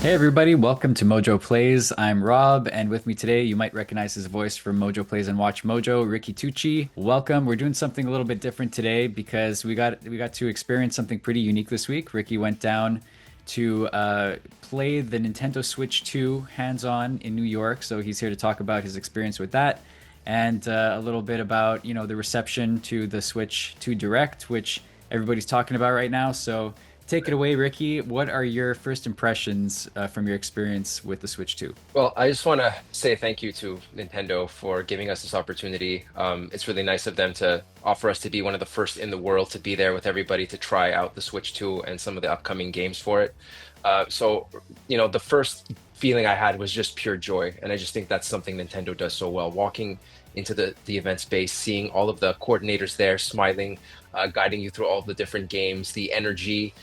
Hey everybody, welcome to Mojo Plays. I'm Rob, and with me today, you might recognize his voice from Mojo Plays and Watch Mojo, Ricky Tucci. Welcome. We're doing something a little bit different today because we got to experience something pretty unique this week. Ricky went down to play the Nintendo Switch 2 hands-on in New York, so he's here to talk about his experience with that and a little bit about, the reception to the Switch 2 Direct, which everybody's talking about right now. So take it away, Ricky. What are your first impressions from your experience with the Switch 2? Well, I just want to say thank you to Nintendo for giving us this opportunity. It's really nice of them to offer us to be one of the first in the world to be there with everybody to try out the Switch 2 and some of the upcoming games for it. The first feeling I had was just pure joy. And I just think that's something Nintendo does so well. Walking into the event space, seeing all of the coordinators there smiling, guiding you through all the different games, the energy.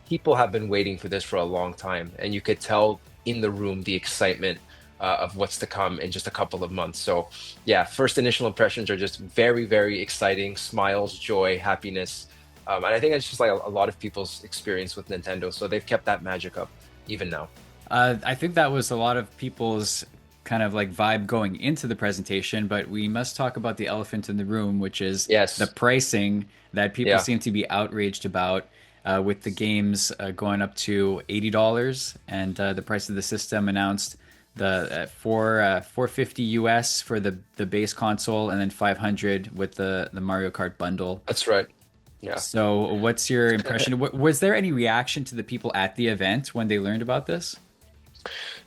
People have been waiting for this for a long time, and you could tell in the room the excitement of what's to come in just a couple of months. So, yeah, first initial impressions are just very, very exciting. Smiles, joy, happiness, and I think it's just like a lot of people's experience with Nintendo. So they've kept that magic up even now. I think that was a lot of people's kind of like vibe going into the presentation, but we must talk about the elephant in the room, which is the Yes, pricing that people yeah, seem to be outraged about, with the games going up to $80 and the price of the system announced the 450 US for the base console and then 500 with the Mario Kart bundle. that's right. Yeah. So, what's your impression? Was there any reaction to the people at the event when they learned about this?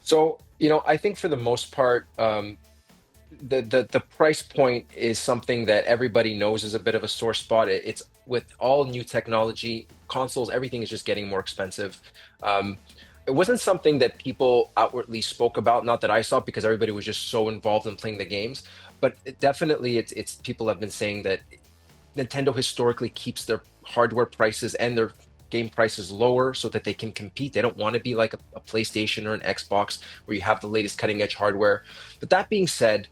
So, I think for the most part, the price point is something that everybody knows is a bit of a sore spot. It's with all new technology, consoles, everything is just getting more expensive. Um, it wasn't something that people outwardly spoke about, not that I saw, because everybody was just so involved in playing the games. But definitely, it's people have been saying that Nintendo historically keeps their hardware prices and their game prices lower so that they can compete. They don't want to be like a PlayStation or an Xbox where you have the latest cutting edge hardware. But that being said,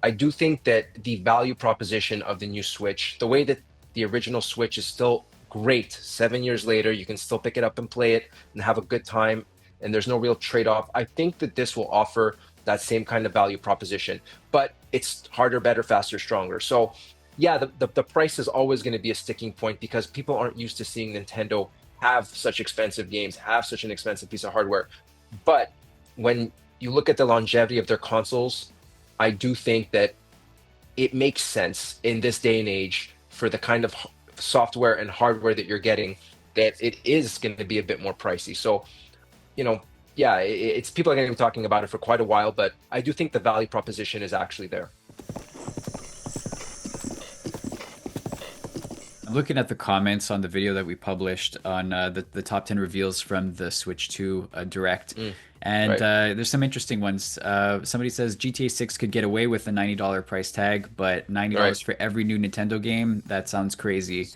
I do think that the value proposition of the new Switch, the way that the original Switch is still great 7 years later, you can still pick it up and play it and have a good time, and there's no real trade off. I think that this will offer that same kind of value proposition, but it's harder, better, faster, stronger. So, yeah, the price is always going to be a sticking point because people aren't used to seeing Nintendo have such expensive games, have such an expensive piece of hardware. But when you look at the longevity of their consoles, I do think that it makes sense in this day and age for the kind of software and hardware that you're getting that it is going to be a bit more pricey. So, you know, yeah, it's people are going to be talking about it for quite a while, but I do think the value proposition is actually there. I'm looking at the comments on the video that we published on the top 10 reveals from the Switch 2 Direct. Mm, And right. there's some interesting ones. Somebody says GTA 6 could get away with a $90 price tag, but Right. $90 for every new Nintendo game, that sounds crazy.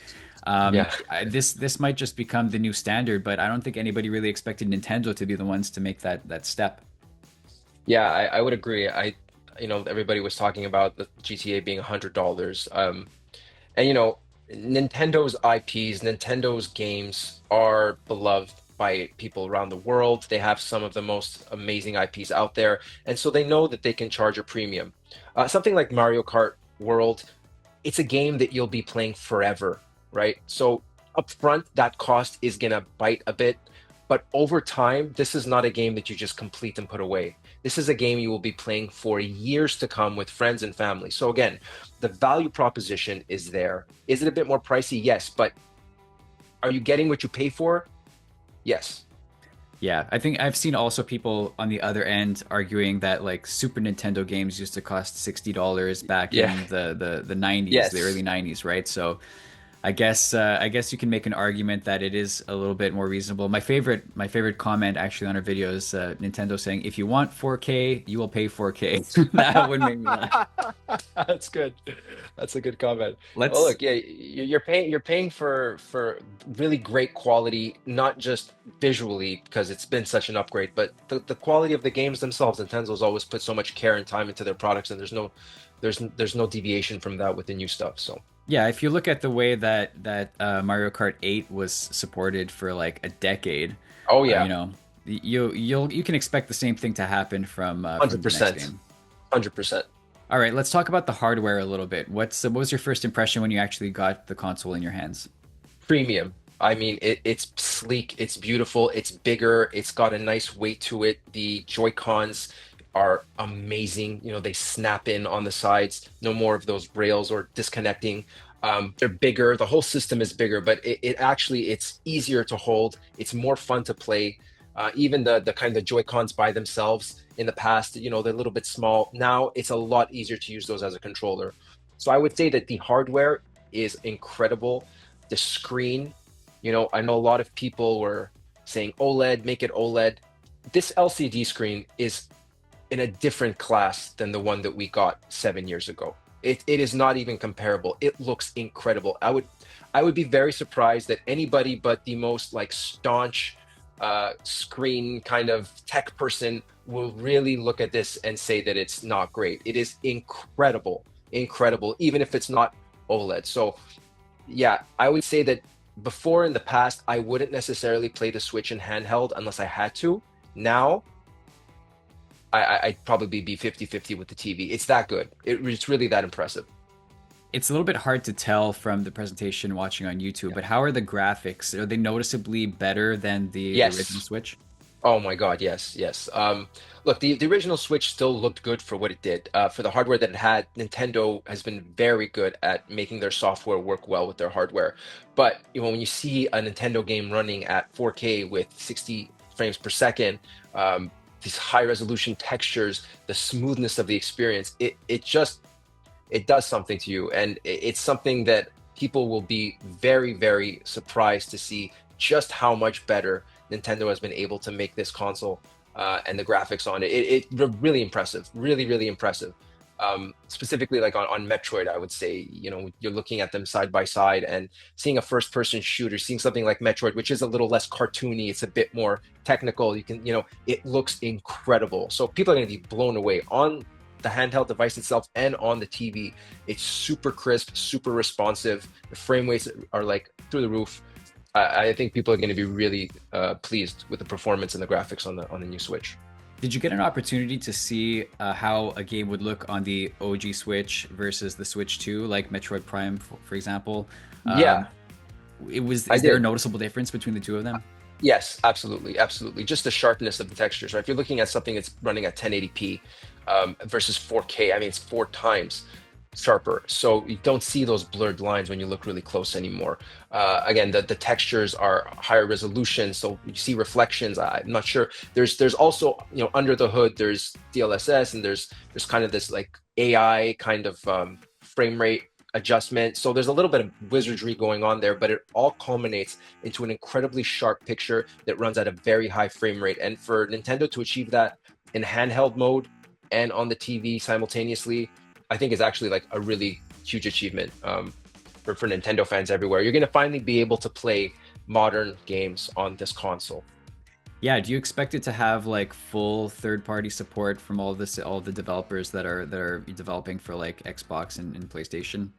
Yeah. This might just become the new standard, but I don't think anybody really expected Nintendo to be the ones to make that step. Yeah, I would agree. Everybody was talking about the GTA being $100. And Nintendo's IPs, Nintendo's games are beloved by people around the world. They have some of the most amazing IPs out there, and so they know that they can charge a premium. Something like Mario Kart World, it's a game that you'll be playing forever, right? So upfront, that cost is gonna bite a bit, but over time, this is not a game that you just complete and put away. This is a game you will be playing for years to come with friends and family. So again, the value proposition is there. Is it a bit more pricey? Yes, but are you getting what you pay for? Yes. Yeah, I think I've seen also people on the other end arguing that like Super Nintendo games used to cost $60 back Yeah. in the 90s, the early Yes. 90s, right? So I guess you can make an argument that it is a little bit more reasonable. My favorite comment actually on our video is Nintendo saying, "If you want 4K, you will pay 4K." That would make me laugh. That's good. That's a good comment. Well, Let's look, yeah, you're paying for really great quality, not just visually because it's been such an upgrade, but the quality of the games themselves. Nintendo's always put so much care and time into their products, and there's no deviation from that with the new stuff. So Yeah, if you look at the way that Mario Kart 8 was supported for like a decade, oh you yeah, know, You can expect the same thing to happen from the next 100%. game. 100%. All right, let's talk about the hardware a little bit. What was your first impression when you actually got the console in your hands? Premium. I mean, it's sleek, it's beautiful, it's bigger, it's got a nice weight to it. The Joy-Cons are amazing. You know, they snap in on the sides, no more of those rails or disconnecting. They're bigger, the whole system is bigger, but it actually it's easier to hold, it's more fun to play. Even the kind of Joy-Cons by themselves in the past, you know, they're a little bit small. Now it's a lot easier to use those as a controller. So I would say that the hardware is incredible. The screen, you know, I know a lot of people were saying OLED, make it OLED. This LCD screen is in a different class than the one that we got 7 years ago. It is not even comparable. It looks incredible. I would be very surprised that anybody but the most like staunch screen kind of tech person will really look at this and say that it's not great. It is incredible, incredible, even if it's not OLED. So yeah, I would say that before in the past, I wouldn't necessarily play the Switch in handheld unless I had to. Now, I'd probably be 50-50 with the TV. It's that good. It's really that impressive. It's a little bit hard to tell from the presentation watching on YouTube, Yeah. but how are the graphics? Are they noticeably better than the original Yes. Switch? Oh my God, yes, yes. Look, the original Switch still looked good for what it did. For the hardware that it had, Nintendo has been very good at making their software work well with their hardware. But you know, when you see a Nintendo game running at 4K with 60 frames per second, these high resolution textures, the smoothness of the experience, it does something to you, and it's something that people will be very, very surprised to see just how much better Nintendo has been able to make this console and the graphics on it. Really impressive, really, really impressive. Specifically, like on Metroid, I would say, you know, you're looking at them side by side and seeing a first-person shooter, seeing something like Metroid, which is a little less cartoony, it's a bit more technical. You can, you know, it looks incredible. So people are going to be blown away on the handheld device itself and on the TV. It's super crisp, super responsive. The frame rates are like through the roof. I think people are going to be really pleased with the performance and the graphics on the new Switch. Did you get an opportunity to see how a game would look on the OG Switch versus the Switch 2, like Metroid Prime, for example? Yeah, Um, it was. I Is there a did. noticeable difference between the two of them? Yes, absolutely, absolutely. Just the sharpness of the textures, right? If you're looking at something that's running at 1080p versus 4K, I mean, it's 4 times sharper. So you don't see those blurred lines when you look really close anymore. Again, the textures are higher resolution, so you see reflections. I'm not sure. There's also, you know, under the hood, there's DLSS and there's kind of this like AI kind of frame rate adjustment. So there's a little bit of wizardry going on there, but it all culminates into an incredibly sharp picture that runs at a very high frame rate. And for Nintendo to achieve that in handheld mode and on the TV simultaneously, I think is actually like a really huge achievement for Nintendo fans everywhere. You're going to finally be able to play modern games on this console. Yeah. Do you expect it to have like full third-party support from all the developers that are developing for like Xbox and PlayStation?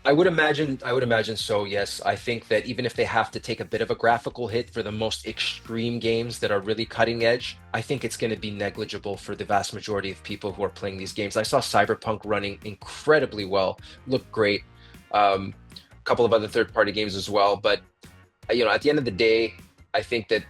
I would imagine so, yes. I think that even if they have to take a bit of a graphical hit for the most extreme games that are really cutting edge, I think it's going to be negligible for the vast majority of people who are playing these games. I saw Cyberpunk running incredibly well, looked great. A couple of other third-party games as well, but you know, at the end of the day, I think that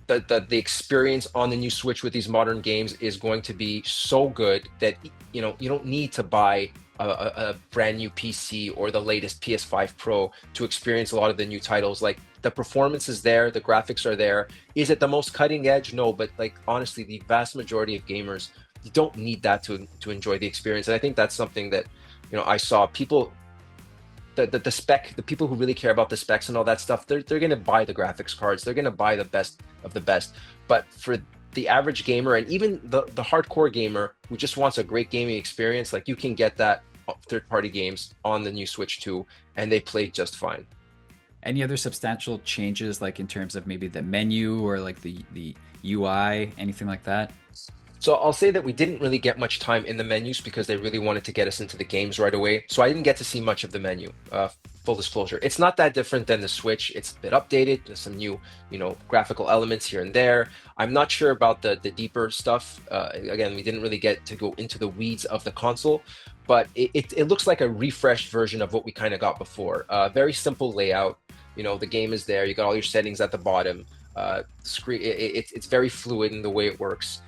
the experience on the new Switch with these modern games is going to be so good that you know you don't need to buy a brand new PC or the latest PS5 Pro to experience a lot of the new titles. Like the performance is there, the graphics are there. Is it the most cutting edge? No, but like honestly, the vast majority of gamers you don't need that to enjoy the experience. And I think that's something that you know I saw people the spec, the people who really care about the specs and all that stuff, they're going to buy the graphics cards, they're going to buy the best of the best. But for the average gamer and even the hardcore gamer who just wants a great gaming experience, like you can get that third party games on the new Switch 2 and they play just fine. Any other substantial changes, like in terms of maybe the menu or like the UI, anything like that? So I'll say that we didn't really get much time in the menus because they really wanted to get us into the games right away. So I didn't get to see much of the menu. full disclosure, it's not that different than the Switch. It's a bit updated. There's some new, graphical elements here and there. I'm not sure about the deeper stuff. Again, we didn't really get to go into the weeds of the console, but it looks like a refreshed version of what we kind of got before. Very simple layout. The game is there. You got all your settings at the bottom. Screen. It's very fluid in the way it works.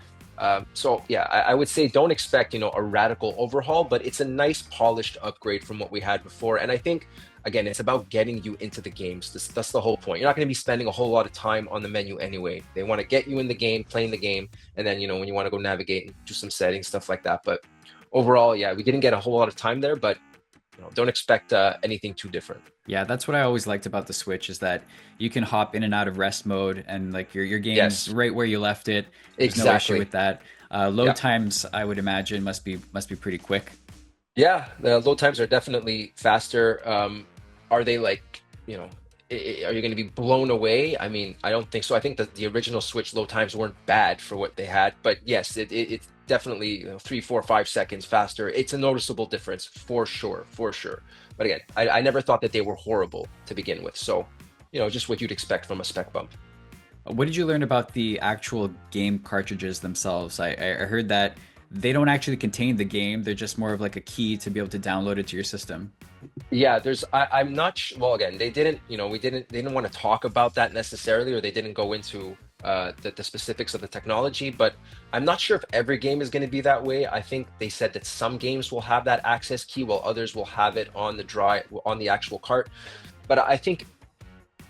So yeah, I would say don't expect, a radical overhaul, but it's a nice polished upgrade from what we had before. And I think, again, it's about getting you into the games. That's the whole point. You're not going to be spending a whole lot of time on the menu anyway. They want to get you in the game, playing the game, and then, when you want to go navigate and do some settings, stuff like that. But overall, yeah, we didn't get a whole lot of time there, but don't expect anything too different. Yeah, that's what I always liked about the Switch is that you can hop in and out of rest mode and like your game's Yes, right where you left it. There's no issue exactly. with that. Load Yeah. times, I would imagine, must be pretty quick. Yeah, the load times are definitely faster. Are they like, are you going to be blown away? I mean, I don't think so. I think that the original Switch load times weren't bad for what they had, but yes, it's definitely 3, 4, 5 seconds faster. It's a noticeable difference for sure, for sure. But again, I never thought that they were horrible to begin with. So, just what you'd expect from a spec bump. What did you learn about the actual game cartridges themselves? I heard that they don't actually contain the game. They're just more of like a key to be able to download it to your system. Yeah, I'm not well, again, they didn't, they didn't want to talk about that necessarily, or they didn't go into the specifics of the technology, but I'm not sure if every game is going to be that way. I think they said that some games will have that access key while others will have it on the actual cart. But I think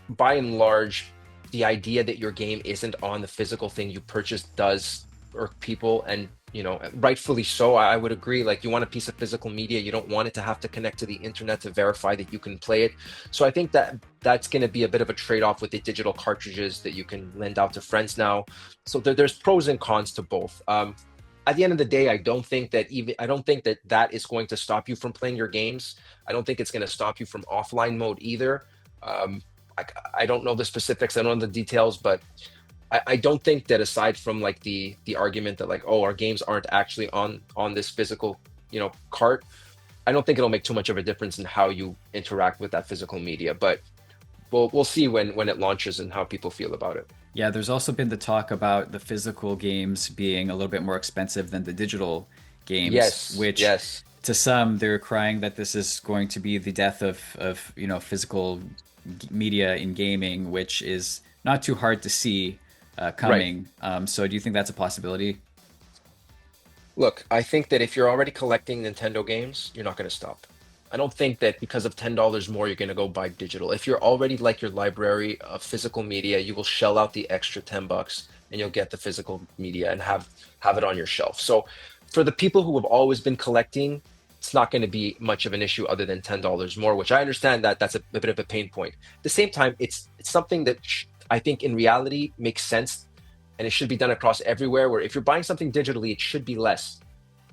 by and large, the idea that your game isn't on the physical thing you purchased does irk people, and rightfully so. I would agree. Like, you want a piece of physical media, you don't want it to have to connect to the internet to verify that you can play it. So I think that that's going to be a bit of a trade-off with the digital cartridges that you can lend out to friends now. So there's pros and cons to both. At the end of the day, I don't think that that is going to stop you from playing your games. I don't think it's going to stop you from offline mode either. um, I, I don't know the specifics, I don't know the details, but I don't think that, aside from like the argument that, like, oh, our games aren't actually on this physical, cart, I don't think it'll make too much of a difference in how you interact with that physical media. But we'll see when it launches and how people feel about it. Yeah, there's also been the talk about the physical games being a little bit more expensive than the digital games, Yes, which yes, to some they're crying that this is going to be the death of physical media in gaming, which is not too hard to see right. coming. So do you think that's a possibility? Look, I think that if you're already collecting Nintendo games, you're not going to stop. I don't think that because of $10 more, you're going to go buy digital. If you're already like your library of physical media, you will shell out the extra $10 and you'll get the physical media and have it on your shelf. So for the people who have always been collecting, it's not going to be much of an issue other than $10 more, which I understand that that's a bit of a pain point. At the same time, it's something that I think in reality makes sense, and it should be done across everywhere. Where if you're buying something digitally, it should be less.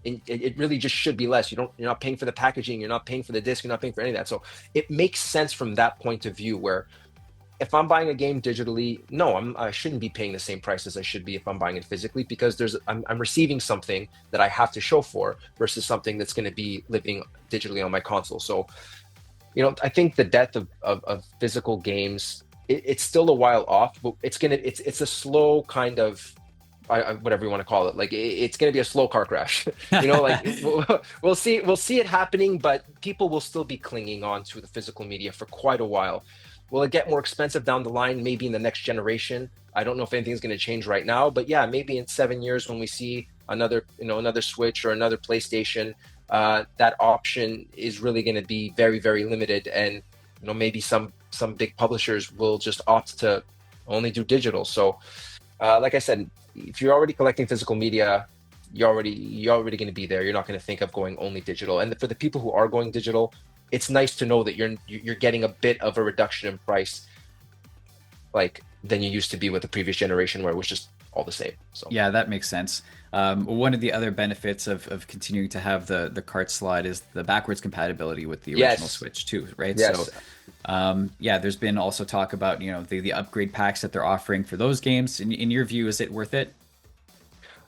It really just should be less. You're not paying for the packaging, you're not paying for the disc, you're not paying for any of that. So it makes sense from that point of view. Where if I'm buying a game digitally, no, I shouldn't be paying the same price as I should be if I'm buying it physically, because I'm receiving something that I have to show for versus something that's going to be living digitally on my console. So I think the death of physical games, it's still a while off, but it's a slow kind of, whatever you want to call it. Like, it's going to be a slow car crash. Like, we'll see it happening, but people will still be clinging on to the physical media for quite a while. Will it get more expensive down the line? Maybe in the next generation. I don't know if anything's going to change right now, but yeah, maybe in 7 years when we see another Switch or another PlayStation, that option is really going to be very, very limited, and maybe some big publishers will just opt to only do digital. So, like I said, if you're already collecting physical media, you're already going to be there. You're not going to think of going only digital. And for the people who are going digital, it's nice to know that you're getting a bit of a reduction in price, like, than you used to be with the previous generation, where it was just all the same. So Yeah, that makes sense. One of the other benefits of continuing to have the cart slot is the backwards compatibility with the original yes, Switch too, right? So yes. yeah, there's been also talk about the upgrade packs that they're offering for those games. In your view, is it worth it?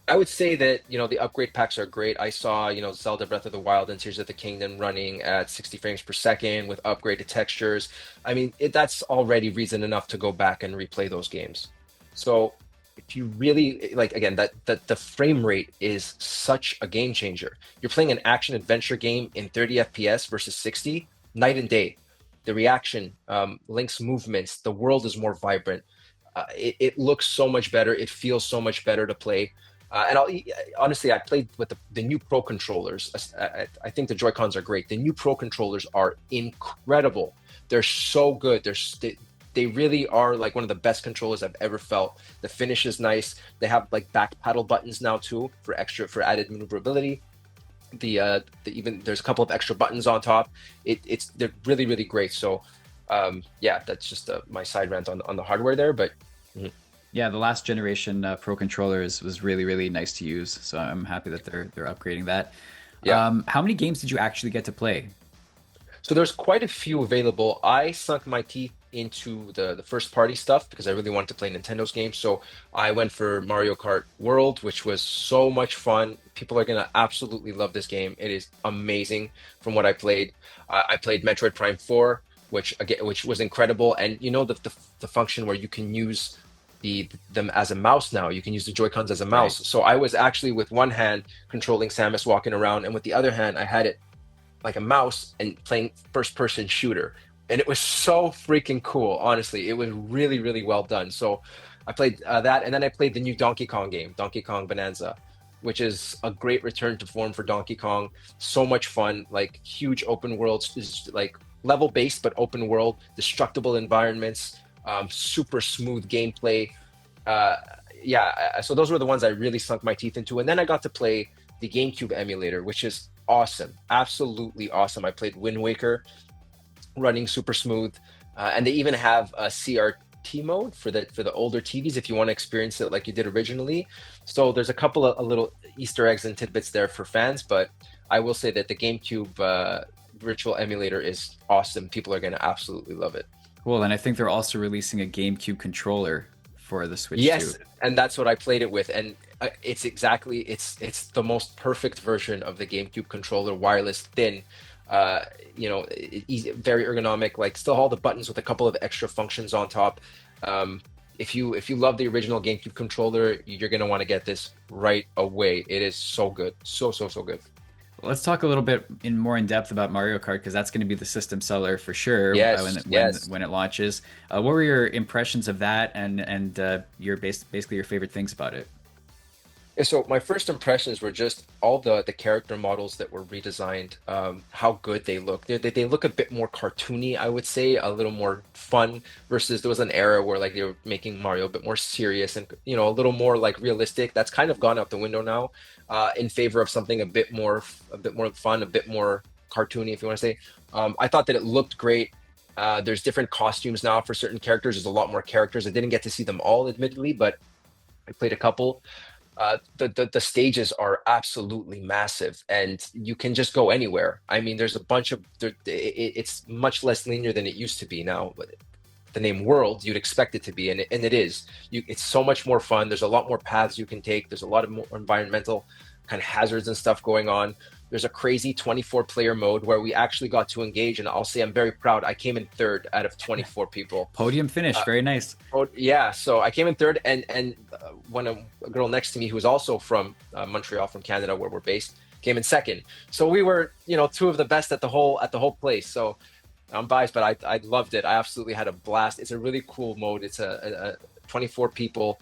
I would say that, the upgrade packs are great. I saw, Zelda Breath of the Wild and Tears of the Kingdom running at 60 frames per second with upgraded textures. I mean, that's already reason enough to go back and replay those games. So if you really like, again, that the frame rate is such a game changer. You're playing an action adventure game in 30 FPS versus 60, night and day. The reaction, Link's movements, the world is more vibrant. It looks so much better. It feels so much better to play. Honestly, I played with the new Pro controllers. I think the Joy Cons are great. The new Pro controllers are incredible. They're so good. They really are like one of the best controllers I've ever felt. The finish is nice. They have like back paddle buttons now too for added maneuverability. Even there's a couple of extra buttons on top. They're really really great. So yeah, that's just my side rant on the hardware there. But mhm. Yeah, the last generation Pro controllers was really really nice to use. So I'm happy that they're upgrading that. Yeah. How many games did you actually get to play? So there's quite a few available. I sunk my teeth into the first party stuff because I really wanted to play Nintendo's games. So I went for Mario Kart World, which was so much fun. People are gonna absolutely love this game. It is amazing from what I played. I played Metroid Prime 4, which was incredible. And the function where you can use them as a mouse now. You can use the Joy-Cons as a Right. mouse. So I was actually with one hand controlling Samus walking around, and with the other hand, I had it like a mouse and playing first person shooter. And it was so freaking cool. Honestly, it was really, really well done. So I played that, and then I played the new Donkey Kong game, Donkey Kong Bonanza, which is a great return to form for Donkey Kong. So much fun, like huge open worlds, is like level based but open world, destructible environments, super smooth gameplay. Uh, yeah, so those were the ones I really sunk my teeth into, and then I got to play the GameCube emulator, which is awesome, absolutely awesome. I played Wind Waker, running super smooth, and they even have a CRT mode for the older TVs if you want to experience it like you did originally. So there's a couple of little Easter eggs and tidbits there for fans, but I will say that the GameCube virtual emulator is awesome. People are going to absolutely love it. Cool. And I think they're also releasing a GameCube controller for the Switch too. Yes, and that's what I played it with, and it's the most perfect version of the GameCube controller, wireless, thin, easy, very ergonomic, like still all the buttons with a couple of extra functions on top. If you love the original GameCube controller, you're gonna want to get this right away. It is so good, so good. Let's talk a little bit more in depth about Mario Kart because that's going to be the system seller for sure Yes, yes. when it launches. What were your impressions of that and your basically your favorite things about it? Yeah, so my first impressions were just all the character models that were redesigned, how good they look. They look a bit more cartoony, I would say, a little more fun versus there was an era where like they were making Mario a bit more serious and a little more like realistic. That's kind of gone out the window now, in favor of something a bit more fun, a bit more cartoony, if you want to say. I thought that it looked great. There's different costumes now for certain characters. There's a lot more characters. I didn't get to see them all, admittedly, but I played a couple. The stages are absolutely massive, and you can just go anywhere. I mean, there's a bunch of it's much less linear than it used to be now. But the name World, you'd expect it to be, and it is. It's so much more fun. There's a lot more paths you can take. There's a lot of more environmental kind of hazards and stuff going on. There's a crazy 24 player mode where we actually got to engage, and I'll say I'm very proud. I came in third out of 24 people. Podium finish, Uh, very nice. Oh yeah, so I came in third, and when a girl next to me who was also from Montreal, from Canada, where we're based, came in second. So we were, two of the best at the whole place. So I'm biased, but I loved it. I absolutely had a blast. It's a really cool mode. It's a 24 people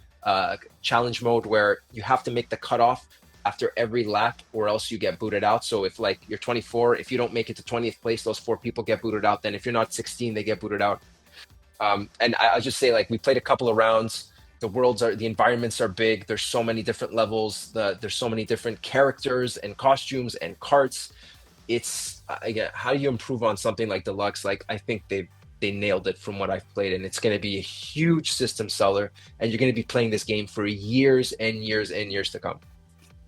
challenge mode where you have to make the cutoff after every lap, or else you get booted out. So if like you're 24, if you don't make it to 20th place, those four people get booted out. Then if you're not 16, they get booted out. And I'll just say, like, we played a couple of rounds. The environments are big. There's so many different levels. There's so many different characters and costumes and carts. It's again, how do you improve on something like Deluxe? Like, I think they nailed it from what I've played, and it's going to be a huge system seller. And you're going to be playing this game for years and years and years to come.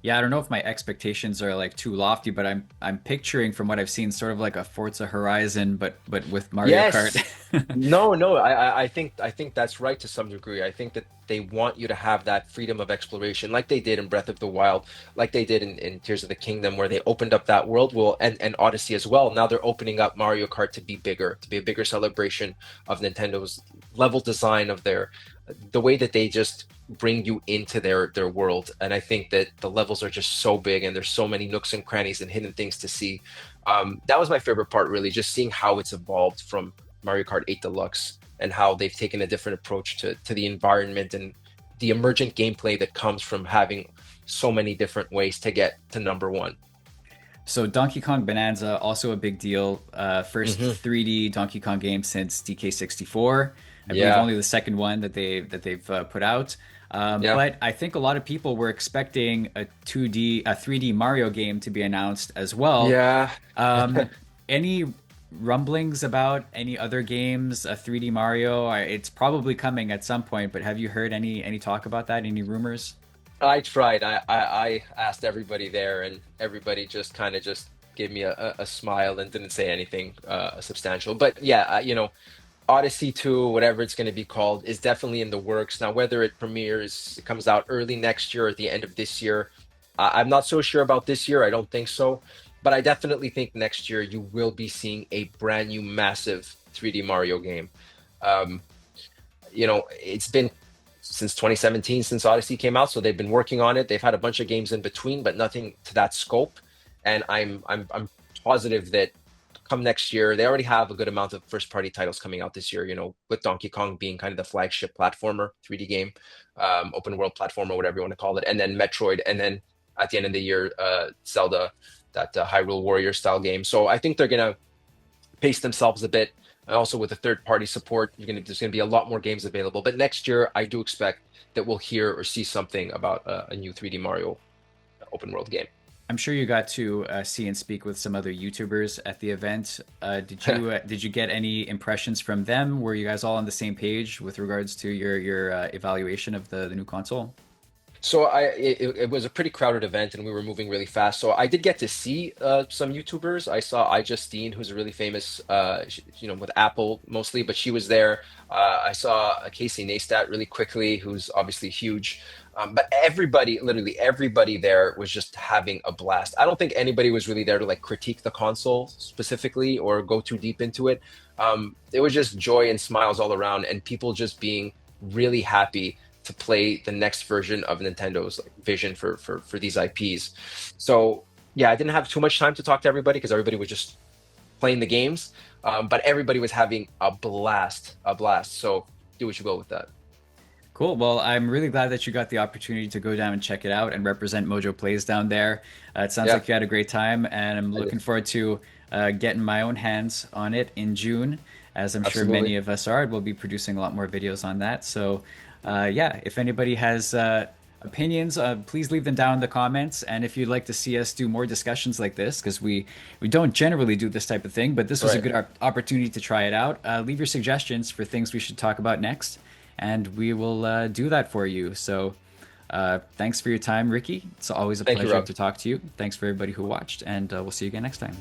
Yeah, I don't know if my expectations are like too lofty, but I'm picturing from what I've seen sort of like a Forza Horizon, but with Mario Kart. Yes. No, no, I think that's right to some degree. I think that they want you to have that freedom of exploration, like they did in Breath of the Wild, like they did in Tears of the Kingdom, where they opened up that world. Well, and Odyssey as well. Now they're opening up Mario Kart to be bigger, to be a bigger celebration of Nintendo's level design of the way that they just bring you into their world. And I think that the levels are just so big, and there's so many nooks and crannies and hidden things to see. That was my favorite part, really, just seeing how it's evolved from Mario Kart 8 Deluxe, and how they've taken a different approach to the environment and the emergent gameplay that comes from having so many different ways to get to number one. So Donkey Kong Bonanza, also a big deal. First Hmm. 3D Donkey Kong game since DK64. I believe Yeah, only the second one that they've put out. yeah, But I think a lot of people were expecting a 3D Mario game to be announced as well. yeah. Um, any rumblings about any other games, a 3D Mario? It's probably coming at some point, but have you heard any talk about that? Any rumors? I tried. I asked everybody there, and everybody just kind of just gave me a smile and didn't say anything substantial. But yeah, Odyssey 2, whatever it's going to be called, is definitely in the works. Now, whether it comes out early next year or at the end of this year, I'm not so sure about this year. I don't think so. But I definitely think next year you will be seeing a brand new massive 3D Mario game. Um, it's been since 2017 since Odyssey came out, so they've been working on it. They've had a bunch of games in between, but nothing to that scope. And I'm positive that come next year, they already have a good amount of first party titles coming out this year, with Donkey Kong being kind of the flagship platformer, 3D game, open world platformer, whatever you want to call it, and then Metroid, and then at the end of the year, Zelda, that Hyrule Warrior style game. So I think they're gonna pace themselves a bit. And also with the third party support, there's gonna be a lot more games available. But next year, I do expect that we'll hear or see something about a new 3D Mario open world game. I'm sure you got to see and speak with some other YouTubers at the event. Did you get any impressions from them? Were you guys all on the same page with regards to your evaluation of the new console? So it was a pretty crowded event, and we were moving really fast. So I did get to see some YouTubers. I saw iJustine, who's a really famous, with Apple mostly, but she was there. I saw Casey Neistat really quickly, who's obviously huge. But everybody, literally everybody there was just having a blast. I don't think anybody was really there to like critique the console specifically or go too deep into it. It was just joy and smiles all around, and people just being really happy to play the next version of Nintendo's like vision for these IPs. So yeah, I didn't have too much time to talk to everybody because everybody was just playing the games, but everybody was having a blast, a blast. So do what you will with that. Cool. Well, I'm really glad that you got the opportunity to go down and check it out and represent Mojo Plays down there. It sounds Yeah, like you had a great time, and I'm I did. looking forward to getting my own hands on it in June, as I'm sure Absolutely. many of us are. We'll be producing a lot more videos on that. So, yeah, if anybody has opinions, please leave them down in the comments. And if you'd like to see us do more discussions like this, because we don't generally do this type of thing, but this was a Right. good opportunity to try it out. Leave your suggestions for things we should talk about next, and we will do that for you. So, thanks for your time, Ricky. It's always a Thank you, pleasure Rob. to talk to you. Thanks for everybody who watched, and we'll see you again next time.